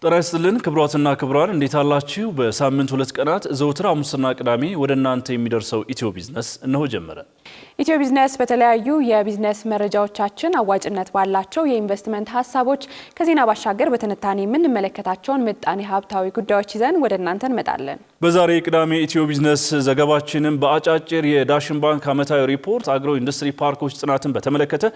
ጤና ይስጥልን ክቡራትና ክቡራን እንዴት አላችሁ? በሳምንት ሁለት ቀናት ዘውትር ሐሙስና ቅዳሜ ወደ እናንተ የሚደርሰው ኢትዮ ቢዝነስ እነሆ ጀመረ። ኢትዮ ቢዝነስ በተለያዩ የቢዝነስ መረጃዎቻችን አዋጭነት ባላቸው የኢንቨስትመንት ሐሳቦች ከዜና ባሻገር በትንታኔ የምንመለከታቸውን ምጣኔ ሀብታዊ ጉዳዮች ይዘን ወደ እናንተ እንመጣለን። በዛሬ ቅዳሜ ኢትዮ ቢዝነስ ዘገባችንን በአጫጭር የዳሽን ባንክ ዓመታዊ ሪፖርት አግሮ ኢንዱስትሪ ፓርኮች ጥናትን በተመለከተ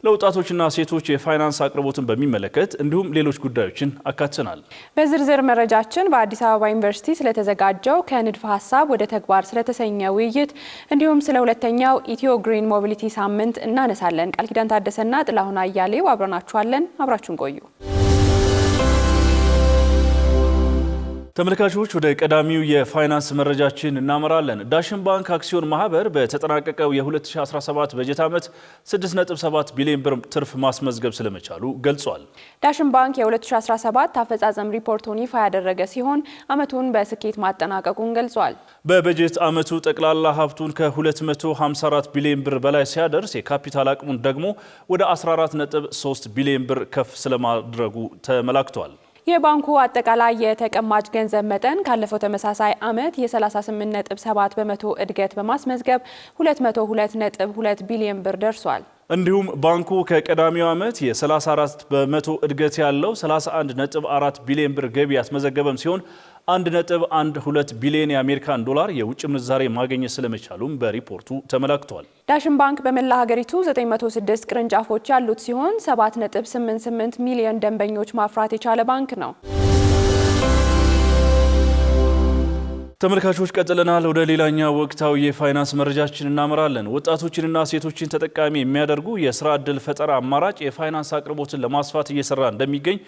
ለወጣቶችና ሴቶች የፋይናንስ አቅርቦትን በሚመለከት እንዲሁም ሌሎች ጉዳዮችን አካተናል። በዝርዝር መረጃችን በአዲስ አበባ ዩኒቨርሲቲ ስለተዘጋጀው ከንድፈ ሐሳብ ወደ ተግባር ስለተሰኘ ውይይት እንዲሁም ስለ ሁለተኛው ኢትዮ ግሪን ሞቢሊቲ ሳምንት እናነሳለን። ቃልኪዳን ታደሰና ጥላሁን አያሌው አብረናችኋለን። አብራችሁን ቆዩ። ተመልካቾች ወደ ቀዳሚው የፋይናንስ መረጃችን እናመራለን። ዳሽን ባንክ አክሲዮን ማህበር በተጠናቀቀው የ2017 በጀት ዓመት 6.7 ቢሊዮን ብር ትርፍ ማስመዝገብ ስለመቻሉ ገልጿል። ዳሽን ባንክ የ2017 አፈጻጸም ሪፖርቱን ይፋ ያደረገ ሲሆን ዓመቱን በስኬት ማጠናቀቁን ገልጿል። በበጀት ዓመቱ ጠቅላላ ሀብቱን ከ254 ቢሊዮን ብር በላይ ሲያደርስ የካፒታል አቅሙን ደግሞ ወደ 14.3 ቢሊዮን ብር ከፍ ስለማድረጉ ተመላክቷል። የባንኩ አጠቃላይ የተቀማጭ ገንዘብ መጠን ካለፈው ተመሳሳይ ዓመት የ38.7 በመቶ እድገት በማስመዝገብ 202.2 ቢሊዮን ብር ደርሷል። እንዲሁም ባንኩ ከቀዳሚው ዓመት የ34 በመቶ እድገት ያለው 31.4 ቢሊዮን ብር ገቢ ያስመዘገበም ሲሆን 1.12 ቢሊዮን የአሜሪካን ዶላር የውጭ ምንዛሬ ማግኘት ስለመቻሉም በሪፖርቱ ተመላክቷል። ዳሽን ባንክ በመላ ሀገሪቱ 906 ቅርንጫፎች ያሉት ሲሆን 7.88 ሚሊዮን ደንበኞች ማፍራት የቻለ ባንክ ነው። ተመልካቾች ቀጥለናል። ወደ ሌላኛው ወቅታዊ የፋይናንስ መረጃችን እናመራለን። ወጣቶችንና ሴቶችን ተጠቃሚ የሚያደርጉ የስራ ዕድል ፈጠራ አማራጭ የፋይናንስ አቅርቦትን ለማስፋት እየሰራ እንደሚገኝ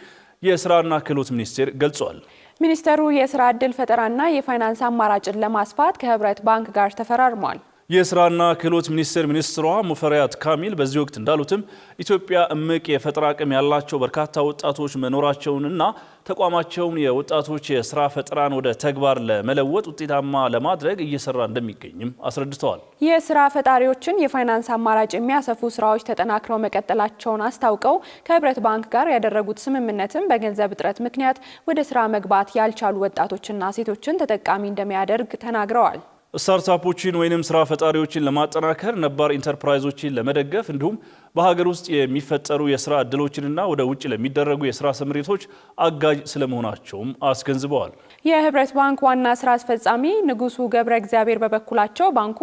የስራና ክህሎት ሚኒስቴር ገልጿል። ሚኒስቴሩ የስራ ዕድል ፈጠራና የፋይናንስ አማራጭን ለማስፋት ከህብረት ባንክ ጋር ተፈራርሟል። የስራና ክህሎት ሚኒስትሯ ሙፈሪያት ካሚል በዚህ ወቅት እንዳሉትም ኢትዮጵያ እምቅ የፈጠራ አቅም ያላቸው በርካታ ወጣቶች መኖራቸውንና ተቋማቸውን የወጣቶች የስራ ፈጠራን ወደ ተግባር ለመለወጥ ውጤታማ ለማድረግ እየሰራ እንደሚገኝም አስረድተዋል። የስራ ፈጣሪዎችን የፋይናንስ አማራጭ የሚያሰፉ ስራዎች ተጠናክረው መቀጠላቸውን አስታውቀው ከህብረት ባንክ ጋር ያደረጉት ስምምነትም በገንዘብ እጥረት ምክንያት ወደ ስራ መግባት ያልቻሉ ወጣቶችና ሴቶችን ተጠቃሚ እንደሚያደርግ ተናግረዋል። ስታርታፖችን ወይንም ስራ ፈጣሪዎችን ለማጠናከር ነባር ኢንተርፕራይዞችን ለመደገፍ እንዲሁም በሀገር ውስጥ የሚፈጠሩ የስራ ዕድሎችንና ወደ ውጭ ለሚደረጉ የስራ ስምሪቶች አጋዥ ስለመሆናቸውም አስገንዝበዋል። የህብረት ባንክ ዋና ስራ አስፈጻሚ ንጉሱ ገብረ እግዚአብሔር በበኩላቸው ባንኩ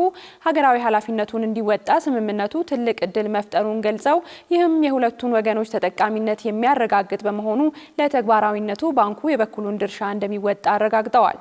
ሀገራዊ ኃላፊነቱን እንዲወጣ ስምምነቱ ትልቅ እድል መፍጠሩን ገልጸው ይህም የሁለቱን ወገኖች ተጠቃሚነት የሚያረጋግጥ በመሆኑ ለተግባራዊነቱ ባንኩ የበኩሉን ድርሻ እንደሚወጣ አረጋግጠዋል።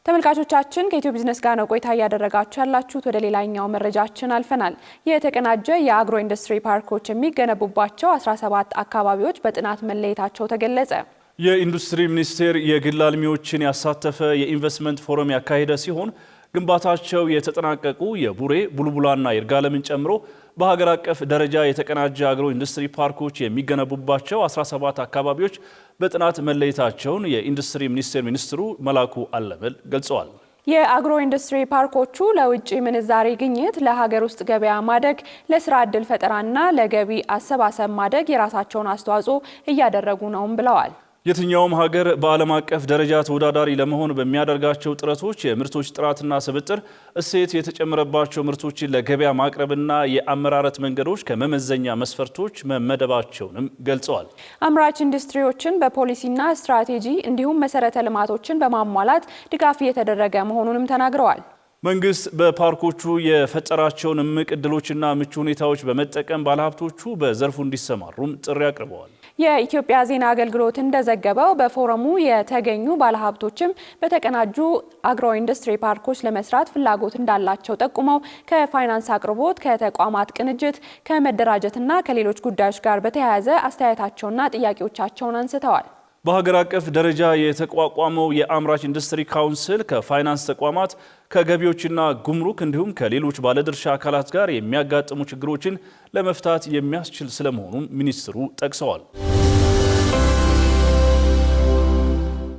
ተመልካቾቻችን ከኢትዮ ቢዝነስ ጋር ነው ቆይታ እያደረጋችሁ ያላችሁት። ወደ ሌላኛው መረጃችን አልፈናል። የተቀናጀ የአግሮ ኢንዱስትሪ ፓርኮች የሚገነቡባቸው 17 አካባቢዎች በጥናት መለየታቸው ተገለጸ። የኢንዱስትሪ ሚኒስቴር የግል አልሚዎችን ያሳተፈ የኢንቨስትመንት ፎረም ያካሄደ ሲሆን ግንባታቸው የተጠናቀቁ የቡሬ ቡልቡላና ይርጋለምን ጨምሮ በሀገር አቀፍ ደረጃ የተቀናጀ አግሮ ኢንዱስትሪ ፓርኮች የሚገነቡባቸው 17 አካባቢዎች በጥናት መለየታቸውን የኢንዱስትሪ ሚኒስቴር ሚኒስትሩ መላኩ አለበል ገልጸዋል። የአግሮ ኢንዱስትሪ ፓርኮቹ ለውጭ ምንዛሬ ግኝት፣ ለሀገር ውስጥ ገበያ ማደግ፣ ለስራ ዕድል ፈጠራና ለገቢ አሰባሰብ ማደግ የራሳቸውን አስተዋጽኦ እያደረጉ ነውም ብለዋል። የትኛውም ሀገር በዓለም አቀፍ ደረጃ ተወዳዳሪ ለመሆን በሚያደርጋቸው ጥረቶች የምርቶች ጥራትና ስብጥር እሴት የተጨመረባቸው ምርቶችን ለገበያ ማቅረብና የአመራረት መንገዶች ከመመዘኛ መስፈርቶች መመደባቸውንም ገልጸዋል። አምራች ኢንዱስትሪዎችን በፖሊሲና ስትራቴጂ እንዲሁም መሰረተ ልማቶችን በማሟላት ድጋፍ እየተደረገ መሆኑንም ተናግረዋል። መንግስት በፓርኮቹ የፈጠራቸውን እምቅ ዕድሎችና ምቹ ሁኔታዎች በመጠቀም ባለሀብቶቹ በዘርፉ እንዲሰማሩም ጥሪ አቅርበዋል። የኢትዮጵያ ዜና አገልግሎት እንደዘገበው በፎረሙ የተገኙ ባለሀብቶችም በተቀናጁ አግሮ ኢንዱስትሪ ፓርኮች ለመስራት ፍላጎት እንዳላቸው ጠቁመው ከፋይናንስ አቅርቦት፣ ከተቋማት ቅንጅት፣ ከመደራጀትና ከሌሎች ጉዳዮች ጋር በተያያዘ አስተያየታቸውና ጥያቄዎቻቸውን አንስተዋል። በሀገር አቀፍ ደረጃ የተቋቋመው የአምራች ኢንዱስትሪ ካውንስል ከፋይናንስ ተቋማት ከገቢዎችና ጉምሩክ እንዲሁም ከሌሎች ባለድርሻ አካላት ጋር የሚያጋጥሙ ችግሮችን ለመፍታት የሚያስችል ስለመሆኑም ሚኒስትሩ ጠቅሰዋል።